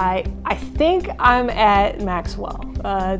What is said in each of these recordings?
I think I'm at Maxwell.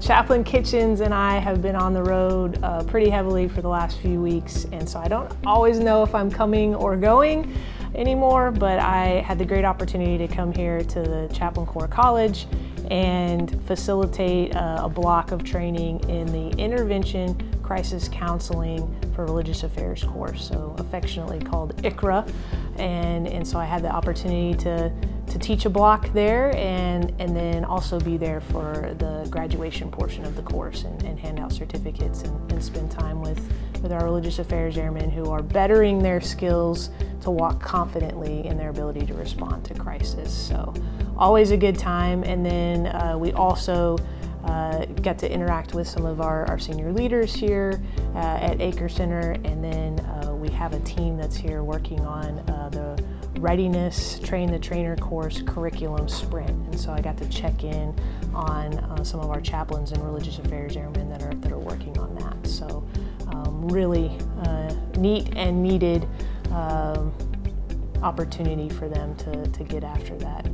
Chaplain Kitchens and I have been on the road pretty heavily for the last few weeks, and so I don't always know if I'm coming or going anymore, but I had the great opportunity to come here to the Chaplain Corps College and facilitate a block of training in the Intervention Crisis Counseling for Religious Affairs course, so affectionately called ICRA. And so I had the opportunity to teach a block there and then also be there for the graduation portion of the course and hand out certificates and spend time with our religious affairs airmen who are bettering their skills to walk confidently in their ability to respond to crisis. So always a good time. And then we also got to interact with some of our senior leaders here at Acre Center, and then we have a team that's here working on the Readiness Train the Trainer course curriculum sprint, and so I got to check in on some of our chaplains and religious affairs airmen that are working on that. So really neat and needed opportunity for them to get after that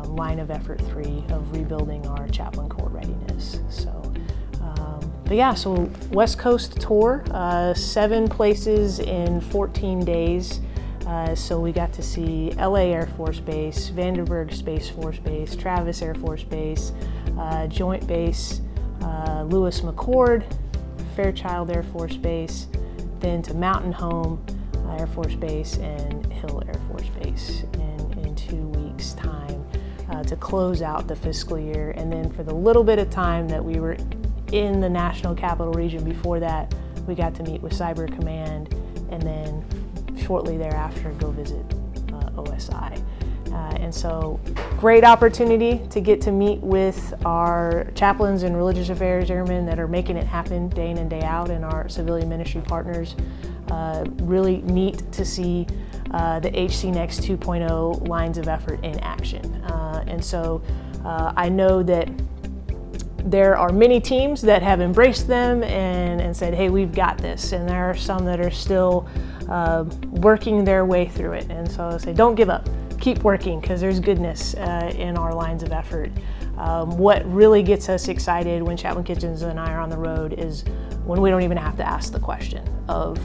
line of effort 3 of rebuilding our Chaplain Corps readiness. So, but yeah, so West Coast tour, 7 places in 14 days. So we got to see LA Air Force Base, Vandenberg Space Force Base, Travis Air Force Base, Joint Base, Lewis McChord, Fairchild Air Force Base, then to Mountain Home Air Force Base and Hill Air Force Base in 2 weeks' time to close out the fiscal year. And then for the little bit of time that we were in the National Capital Region before that, we got to meet with Cyber Command, and then shortly thereafter go visit OSI. And so great opportunity to get to meet with our chaplains and religious affairs airmen that are making it happen day in and day out, and our civilian ministry partners. Really neat to see the HC Next 2.0 lines of effort in action. And so I know that there are many teams that have embraced them and said, hey, we've got this. And there are some that are still working their way through it. And so I say, don't give up, keep working, because there's goodness in our lines of effort. What really gets us excited when Chaplain Kitchens and I are on the road is when we don't even have to ask the question of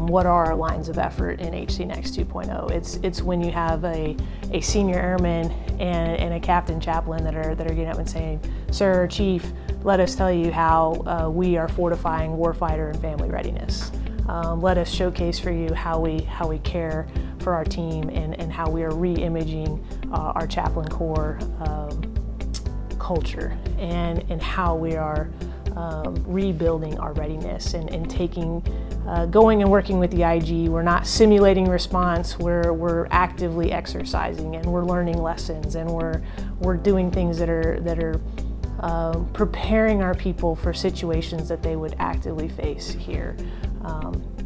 what are our lines of effort in HC Next 2.0. It's when you have a senior airman and a captain chaplain that are getting up and saying, sir, chief, let us tell you how we are fortifying warfighter and family readiness. Let us showcase for you how we care for our team and how we are re-imaging our Chaplain Corps culture and how we are rebuilding our readiness and taking, going and working with the IG. We're not simulating response, we're actively exercising, and we're learning lessons, and we're doing things that are preparing our people for situations that they would actively face here.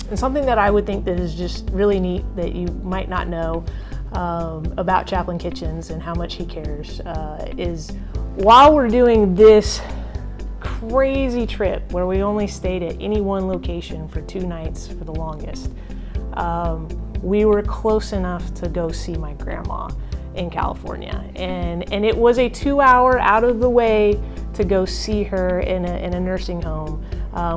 And something that I would think that is just really neat that you might not know about Chaplain Kitchens and how much he cares is while we're doing this crazy trip where we only stayed at any one location for 2 nights for the longest, we were close enough to go see my grandma in California, and it was a 2-hour out of the way to go see her in a nursing home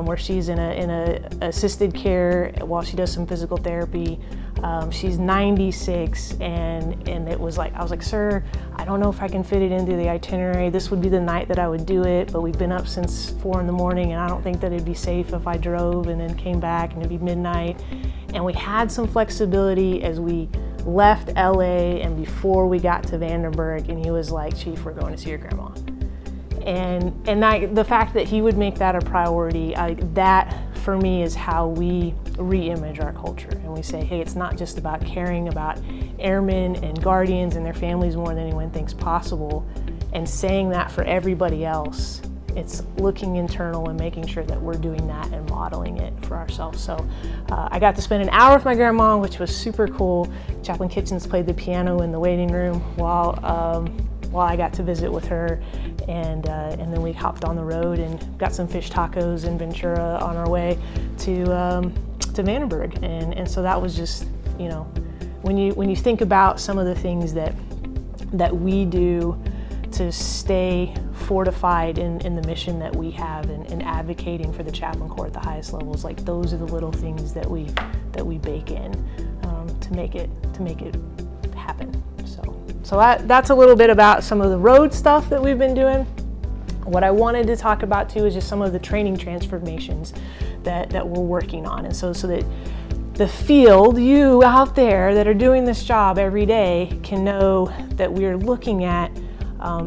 where she's in a assisted care while she does some physical therapy. She's 96, and it was like, I was like, sir, I don't know if I can fit it into the itinerary. This would be the night that I would do it, but we've been up since 4 in the morning, and I don't think that it'd be safe if I drove and then came back and it'd be midnight. And we had some flexibility as we left LA and before we got to Vandenberg, and he was like, chief, we're going to see your grandma. And the fact that he would make that a priority, that for me is how we re-image our culture. And we say, hey, it's not just about caring about airmen and guardians and their families more than anyone thinks possible, and saying that for everybody else. It's looking internal and making sure that we're doing that and modeling it for ourselves. So I got to spend an hour with my grandma, which was super cool. Chaplain Kitchens played the piano in the waiting room while I got to visit with her, and then we hopped on the road and got some fish tacos in Ventura on our way to Vandenberg, and so that was just, you know, when you think about some of the things that we do to stay fortified in the mission that we have and advocating for the Chaplain Corps at the highest levels. Like, those are the little things that we bake in to make it happen. So that's a little bit about some of the road stuff that we've been doing. What I wanted to talk about too is just some of the training transformations that we're working on, and so that the field, you out there that are doing this job every day, can know that we're looking at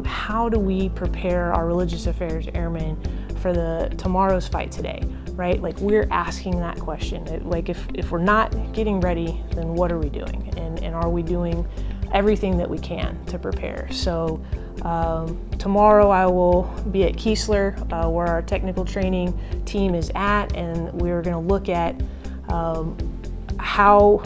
how do we prepare our religious affairs airmen for tomorrow's fight today, right? Like, we're asking that question. Like, if we're not getting ready, then what are we doing? And are we doing everything that we can to prepare? So tomorrow I will be at Keesler, where our technical training team is at, and we're going to look at how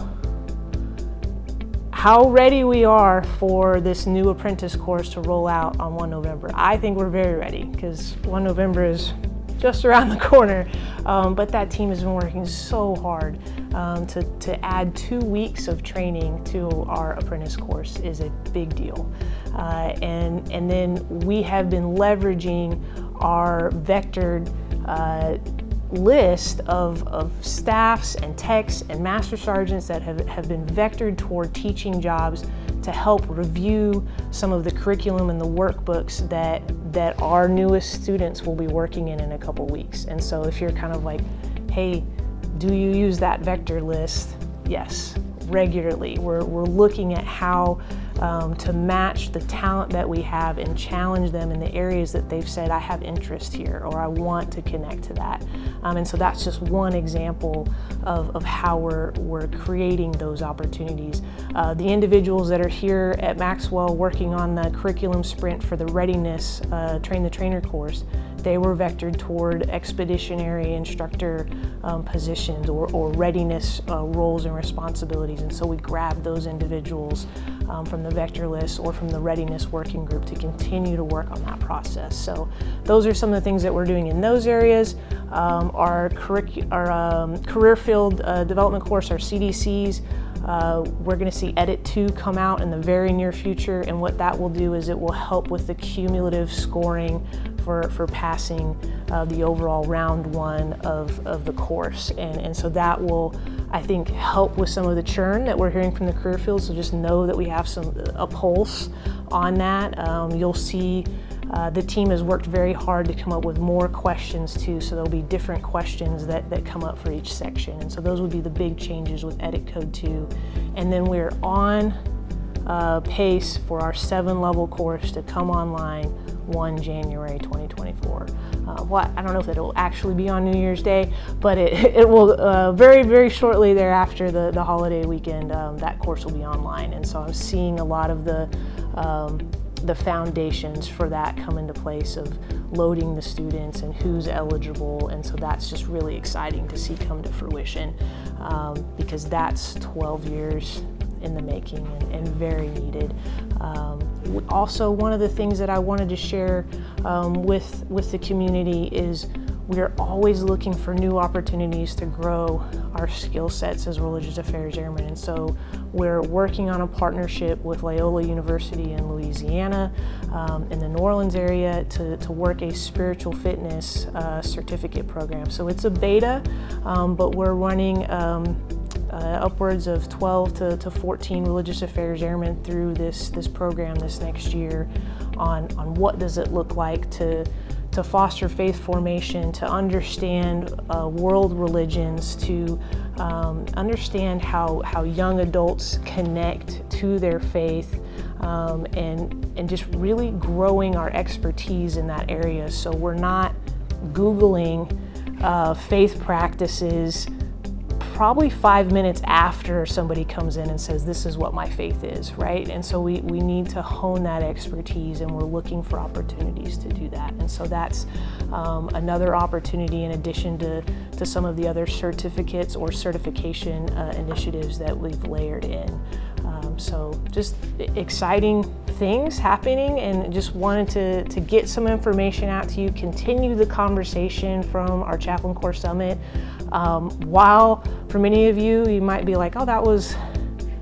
ready we are for this new apprentice course to roll out on 1 November. I think we're very ready, because 1 November is just around the corner, but that team has been working so hard to add 2 weeks of training to our apprentice course is a big deal. And then we have been leveraging our vectored list of staffs and techs and master sergeants that have been vectored toward teaching jobs to help review some of the curriculum and the workbooks that our newest students will be working in a couple weeks. And so if you're kind of like, hey, do you use that vector list? Yes, regularly. We're looking at how to match the talent that we have and challenge them in the areas that they've said, I have interest here, or I want to connect to that. And so that's just one example of how we're creating those opportunities. The individuals that are here at Maxwell working on the curriculum sprint for the readiness Train the Trainer course, they were vectored toward expeditionary instructor positions or readiness roles and responsibilities. And so we grabbed those individuals from the vector list or from the readiness working group to continue to work on that process. So those are some of the things that we're doing in those areas. Our career field development course, our CDCs, we're going to see Edit 2 come out in the very near future, and what that will do is it will help with the cumulative scoring for passing the overall round 1 of the course. And so that will, I think, help with some of the churn that we're hearing from the career field. So just know that we have a pulse on that. You'll see the team has worked very hard to come up with more questions too, so there'll be different questions that come up for each section. And so those will be the big changes with Edit Code 2. And then we're on pace for our 7-level course to come online 1 January 2024. Well, I don't know if it will actually be on New Year's Day, but it will very, very shortly thereafter the holiday weekend, that course will be online. And so I'm seeing a lot of the foundations for that come into place of loading the students and who's eligible. And so that's just really exciting to see come to fruition, because that's 12 years in the making and very needed. Also, one of the things that I wanted to share with the community is we're always looking for new opportunities to grow our skill sets as religious affairs airmen. And so we're working on a partnership with Loyola University in Louisiana, in the New Orleans area, to work a spiritual fitness certificate program. So it's a beta, but we're running upwards of 12 to 14 religious affairs airmen through this program this next year on what does it look like to foster faith formation, to understand world religions, to understand how young adults connect to their faith, and just really growing our expertise in that area. So we're not Googling faith practices probably 5 minutes after somebody comes in and says, this is what my faith is, right? And so we need to hone that expertise, and we're looking for opportunities to do that. And so that's another opportunity in addition to some of the other certificates or certification initiatives that we've layered in. So just exciting things happening, and just wanted to get some information out to you, continue the conversation from our Chaplain Corps Summit. While for many of you, you might be like, oh, that was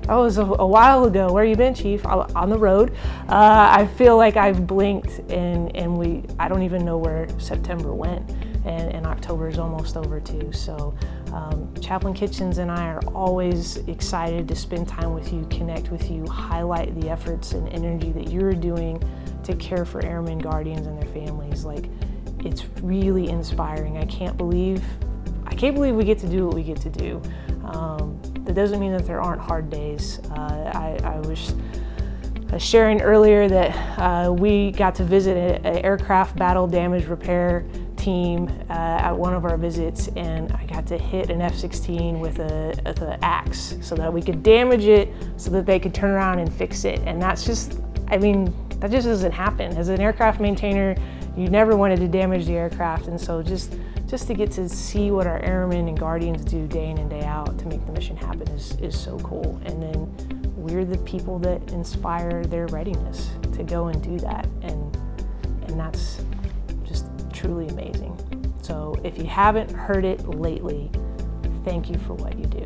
Oh, it was a while ago. Where you been, Chief? On the road. I feel like I've blinked, and I don't even know where September went, and October is almost over too. So Chaplain Kitchens and I are always excited to spend time with you, connect with you, highlight the efforts and energy that you're doing to care for airmen, guardians, and their families. Like, it's really inspiring. I can't believe we get to do what we get to do. That doesn't mean that there aren't hard days. I was sharing earlier that we got to visit an aircraft battle damage repair team at one of our visits, and I got to hit an F-16 with an axe so that we could damage it so that they could turn around and fix it. And that's just, I mean, that just doesn't happen. As an aircraft maintainer, you never wanted to damage the aircraft, and so just to get to see what our airmen and guardians do day in and day out to make the mission happen is so cool. And then we're the people that inspire their readiness to go and do that, and that's just truly amazing. So if you haven't heard it lately, thank you for what you do.